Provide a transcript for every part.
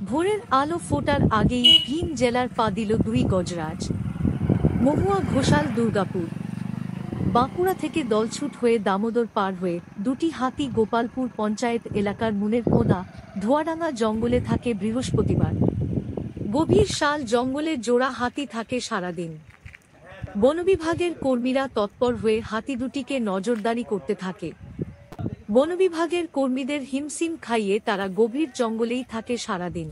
ভোরের আলো ফোটার আগেই ভিন জেলার পা দিল দুই গজরাজ। মহুয়া ঘোষাল দুর্গাপুর। বাঁকুড়া থেকে দলছুট হয়ে দামোদর পার হয়ে দুটি হাতি গোপালপুর পঞ্চায়েত এলাকার মুনের কোদা ধোয়াডাঙ্গা জঙ্গলে থাকে বৃহস্পতিবার। গভীর শাল জঙ্গলে জোড়া হাতি থাকে সারাদিন। বনবিভাগের কর্মীরা তৎপর হয়ে হাতি দুটিকে নজরদারি করতে থাকে। বনবিভাগের কর্মীদের হিমশিম খাইয়ে তারা গভীর জঙ্গলেই থাকে সারাদিন।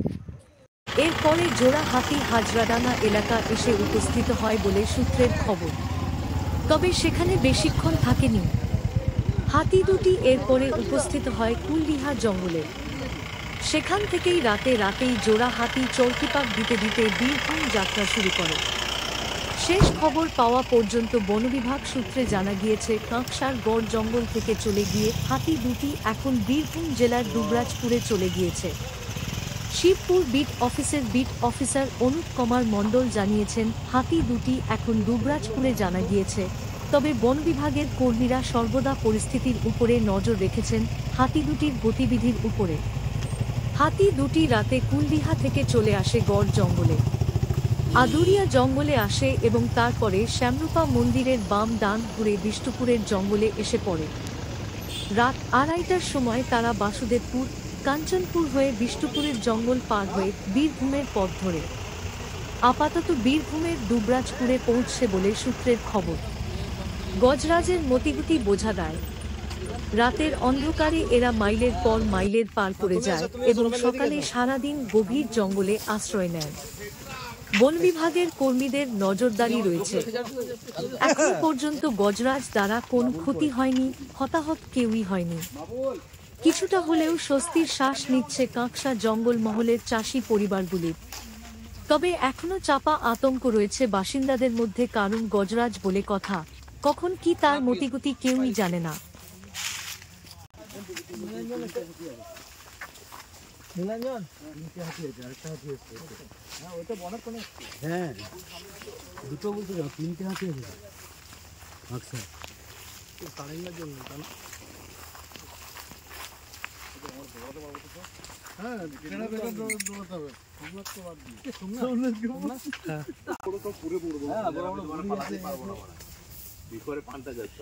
এরপরে জোড়া হাতি হাজরাডাঙ্গা এলাকা এসে উপস্থিত হয় বলে সূত্রের খবর। তবে সেখানে বেশিক্ষণ থাকেনি। হাতি দুটি এরপরে উপস্থিত হয় কুলডিহা জঙ্গলে। সেখান থেকেই রাতেই জোড়া হাতি চৌকিপাক দিতে দিতে বীরভূম যাত্রা শুরু করে। শেষ খবর পাওয়া পর্যন্ত বনবিভাগ সূত্রে জানা গিয়েছে, কাঁকসার গড় জঙ্গল থেকে চলে গিয়ে হাতি দুটি এখন বীরভূম জেলার দুবরাজপুরে চলে গিয়েছে। শিবপুর বিট অফিসার অনুপ কুমার মণ্ডল জানিয়েছেন, হাতি দুটি এখন দুবরাজপুরে জানা গিয়েছে। তবে বন বিভাগের কর্মীরা সর্বদা পরিস্থিতির উপরে নজর রেখেছেন, হাতি দুটির গতিবিধির উপরে। হাতি দুটি রাতে কুলডিহা থেকে চলে আসে গড় জঙ্গলে, আদুরিয়া জঙ্গলে আসে এবং তারপরে শ্যামরূপা মন্দিরের বাম ডান ঘুরে বিষ্ণুপুরের জঙ্গলে এসে পড়ে। রাত 2:30টার সময় তারা বাসুদেবপুর কাঞ্চনপুর হয়ে বিষ্ণুপুরের জঙ্গল পার হয়ে বীরভূমের পথ ধরে আপাতত বীরভূমের দুবরাজপুরে পৌঁছছে বলে সূত্রের খবর। গজরাজের মতিগতি বোঝা দেয়। রাতের অন্ধকারে এরা মাইলের পর মাইলের পার করে যায় এবং সকালে সারাদিন গভীর জঙ্গলে আশ্রয় নেয়। বন বিভাগের কর্মীদের নজরদারি রয়েছে। এখন পর্যন্ত গজরাজ দ্বারা কোনো ক্ষতি হয়নি, হতাহত কেউই হয়নি। কিছুটা হলেও স্বস্তির শ্বাস নিচ্ছে কাঁকসা জঙ্গল মহলের চাষি পরিবারগুলির। তবে এখনো চাপা আতঙ্ক রয়েছে বাসিন্দাদের মধ্যে, কারণ গজরাজ বলে কথা, কখন কি তার মতিগতি কেউই জানে না। হ্যাঁ, দুটো বলতে যাও, 3টে হাতি আছে। আচ্ছা, পান্তা যাচ্ছে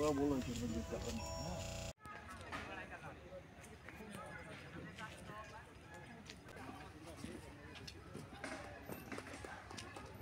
বলো